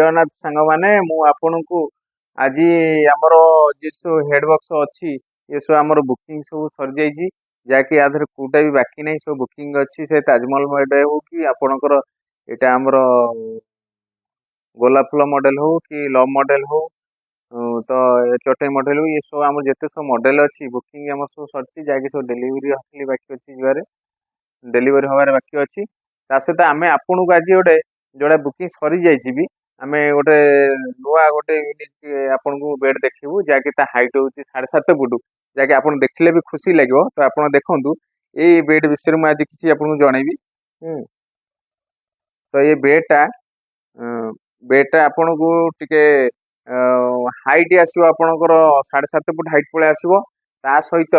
ଜଗନ୍ନାଥ ସାଙ୍ଗମାନେ ମୁଁ ଆପଣଙ୍କୁ ଆଜି ଆମର ଯେ ସବୁ ହେଡ୍ ବକ୍ସ ଅଛି ଏ ସବୁ ଆମର ବୁକିଂ ସବୁ ସରିଯାଇଛି ଯାହାକି ଆ ଦେହରେ କୋଉଟା ବି ବାକି ନାହିଁ ସବୁ ବୁକିଂ ଅଛି ସେ ତାଜମହଲ ମଡେଲ ହଉ କି ଆପଣଙ୍କର ଏଇଟା ଆମର ଗୋଲାପ ଫୁଲ ମଡେଲ ହଉ କି ଲଭ ମଡେଲ ହଉ ତ ଚଟେଇ ମଡେଲ ହଉ ଏ ସବୁ ଆମର ଯେତେ ସବୁ ମଡେଲ ଅଛି ବୁକିଂ ଆମର ସବୁ ସରିଛି ଯାହାକି ସବୁ ଡେଲିଭରି ଖାଲି ବାକି ଅଛି ଯିବାରେ ଡେଲିଭରି ହବାରେ ବାକି ଅଛି ତା ସହିତ ଆମେ ଆପଣଙ୍କୁ ଆଜି ଗୋଟେ जोड़ा बुकिंग सरी जाइए भी आम गोटे नुआ गोटे यूनिक आपको बेड देखू जहाँकि हाइट हूँ 7.5 फुट जहाँकि आप देखले भी खुशी लगे तो आप देखु ये बेड विषय में आज किसी आपको जनइबी तो ये बेडटा आपन को टिके हाइट आसो आपणकर 7.5 फुट हाइट पलि आसो ता सहित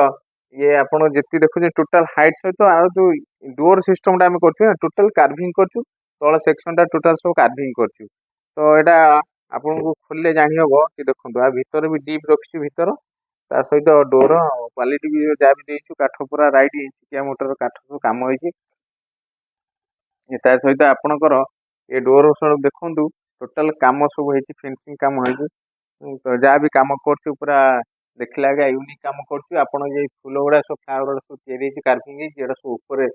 ये आप जी देखुचे टोटाल हाइट सहित आ जो डोर सिस्टम आम कर टोटाल कार्विंग कर तल सेक्शन टोटाल सब कार्विंग कर तो यहाँ आपन को खोलले जानी हम कि देखो आ भीतर भी डीप रखी भीतर ता सहित डोर क्वालिटी भी जहाँ भी देचु काठ पूरा राइट चिकिया मोटर काठ सब कम होती सहित आपणकर ये डोर सब देखु टोटाल कम सब हो फेंसिंग कम हो तो जहाँ भी कम कर पूरा देखला आगे यूनिक कम कर फूल गुड़ा सब फ्लावर सब तैयारी कार्विंग सब ऊपर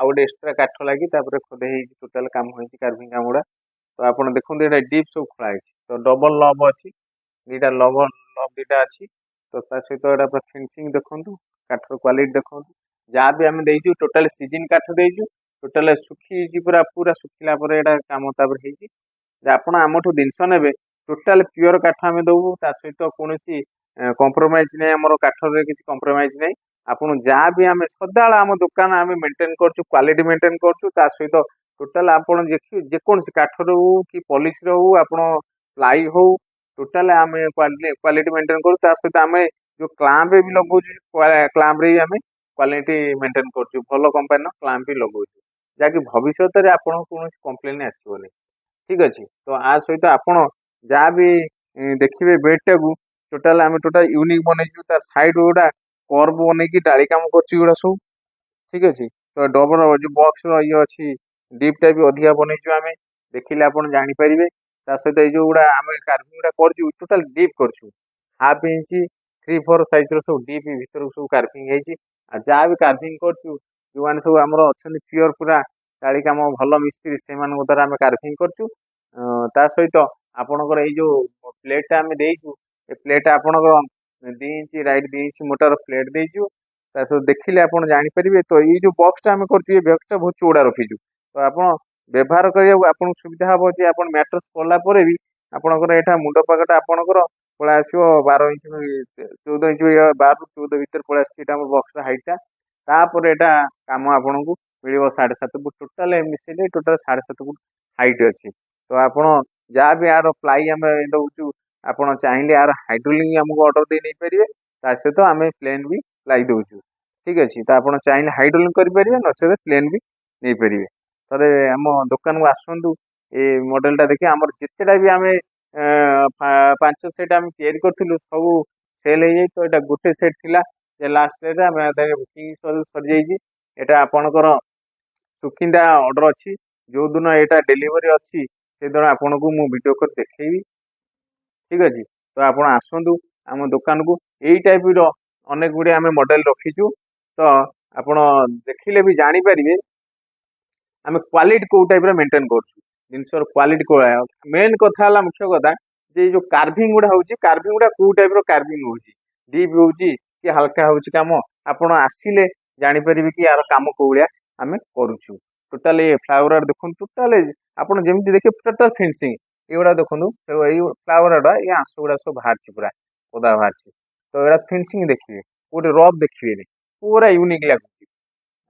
आ गए एक्सट्रा काठ लगी खोदे टोटाल कम हो कार्विंग कम गुड़ा तो आप देखते ये डीप सब खोलाई तो डबल लव अच्छी दीटा लव लव दीटा अच्छी तो सहित यहाँ पूरा फिनिशिंग देखु काठर क्वालिटी देखु जहाँ भी आम देचु टोटाल सीजन काठ देचु टोटाल सुखी पूरा पूरा सुखिला कम आप जिनस ने टोटाल प्योर काठ आम दबू सहित कौन कंप्रोमाइज नहीं आम काठर किसी कंप्रोमाइज नहीं आपन जहाँ भी आम सदा आम दुकान आम मेंटेन करूँ क्वालिटी मेंटेन करूँ सहित टोटाल आप जेकोसी काठर हो कि पॉलिश हो आप प्लाई हो टोटाल आम क्वालिटी मेंटेन करूँ सहित आम जो क्लाम्प भी लगो क्लाम्प भी आम क्वालिटी मेंटेन करूँ भल कंपानी क्लाम्प भी लगो जहाँकि भविष्य में आपन कौन कंप्लेन आसोनी ठीक अच्छे तो आ सहित आपड़ जहाँ भी देखिए बेडटा को टोटाल आम टोटाल यूनिक बनईचु तार साइड गुड़ा कर्व बनई डाली कम कर सब ठीक अच्छे तो डबल जो बॉक्स ये अच्छी डीपटा भी अधिका बनईचु आम देखिले आप जापर सहित जो गुड़ा आम कार्विंग गुड़ा कर टोटाल डीप कर हाफ इंच 3-4 साइज सब डीप भर सब कार्विंग जहाँ भी कार्विंग कर जो मैंने सब आम अच्छा प्योर पूरा डाली कम भल मिस्त्री से द्वारा आम कार्विंग कर सहित आपणकर ये प्लेटा आम देचु प्लेट आपणकर 2 inch right 2 inch motor plate देचु सब देखिले आप जापर तो ये जो बक्सटा आम करक्सटा बहुत चौड़ा रखीचु तो आप व्यवहार करने सुविधा हम आप मैट्रेस पड़ापर भी आपंकर यहाँ मुंड पाखटा आपंकर पलि आस 12 इंच 14 इंच 12-14 भितर पलि आस बक्सटा हाइटा तापर यहाँ कम आपन को मिल 7.5 फुट टोटाल मिसे टोटाल 7.5 फुट हाइट अच्छी तो आप जहाँ भी यार प्लाई आम दौचु आप चाहिए यार हाइड्रोलिक आमको ऑर्डर दे नहीं पारे सहित आम प्लेन भी प्लाई दौचु ठीक अच्छे तो आप चाहिए हाइड्रोलिक करेंगे नचेत प्लेन भी नहीं पारे थे आम दुकान को आसतु ये मॉडलटा देखिए आम जितेटा भी आम 5 सेट आम तैयारी करूँ सब सेल हो तो यहाँ गोटे सेट थी लास्ट डेट आम बुकिंग सरी जाइए आपणकर सुखिंदा ऑर्डर अच्छी जो दिन यहाँ डेलीवरी अच्छी से दिन आपन को मु वीडियो कर देखी ठीक अच्छे तो आप आसतु आम दुकान को यही टाइप अनेक गुड़े आम मॉडल रखीचु तो आप देखिले भी जापर आम क्वालिटी कौ टाइप मेंटेन कर जिनसर क्वालिटी कौ मेन कथा मुख्य कथा जे जो कार्विंग गुड़ा हूँ कार्विंग गुड़ा कौ टाइप कार्विंग हो डीप हो कि हल्का हो कम आपड़ आसिले जापर कि यार कम कौलिया आम करुचु टोटाल ये फ्लावर देखो टोटाल आप जमी देखिए टोटाल फिनिशिंग ये देखो फ्लावर गुड़ा ये आंस गुड़ा सब बाहर पूरा पदा बाहर तो यहाँ फिनिशिंग देखिए गोटे रफ देखिए पूरा यूनिक लगुच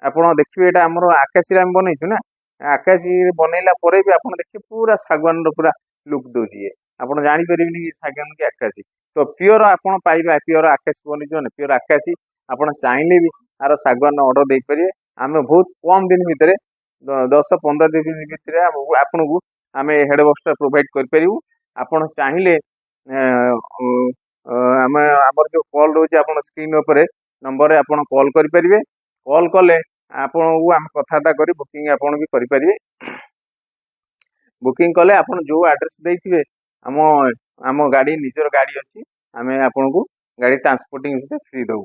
आप देखिए यहाँ आम आकाशी आम बनईचु ना आकाशी बनइला भी आप देखिए पूरा सागवान पूरा लुक दूसरी आप जापर कि सागवान की आकाशी तो प्योर आप प्योर आकाशी बनईचु प्योर आकाशी आप चाहिए भी यार सागवान ऑर्डर दे पारे आम बहुत कम दिन भितर 10-15 दिन भितर आपन को आम हेड बक्सटा प्रोवाइड करूँ आप चाहिए आम आमर जो कॉल रोचे आप स्क्रीन उपर नंबर आप कॉल करेंगे कॉल कले आपन को आम कथबार्ता कर बुकिंग आप भी करेंगे बुकिंग कले आप जो आड्रेस देथिबे आम आम गाड़ी निजर गाड़ी अच्छी आम आपको गाड़ी ट्रांसपोर्टिंग फ्री दऊ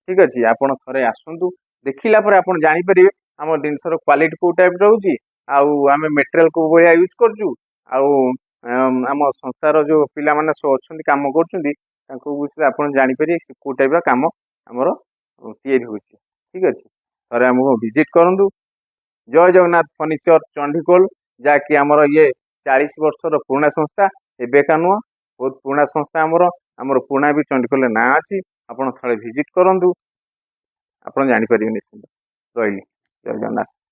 ठीक अच्छे आप थे आसतु देखला आप जापर आम जिनसर क्वालिटी कौ टाइप रोचे आम मेटेरियल को भाया यूज करूँ आम संस्थार जो पिला माने सब अच्छा कम कर जापर कौ टाइप कम आमर या ठीक अच्छे थे आमको विजिट करूँ जय जगन्नाथ फर्निचर चंडीखोल जहाँकि आमर ये 40 वर्षर पुराणा संस्था एବେका नुह बहुत पुराणा संस्था आमर पुराणा भी चंडीखोल ना अच्छी आप थे विजिट करूँ आप जापर निश्चिंत रही जय जगन्नाथ।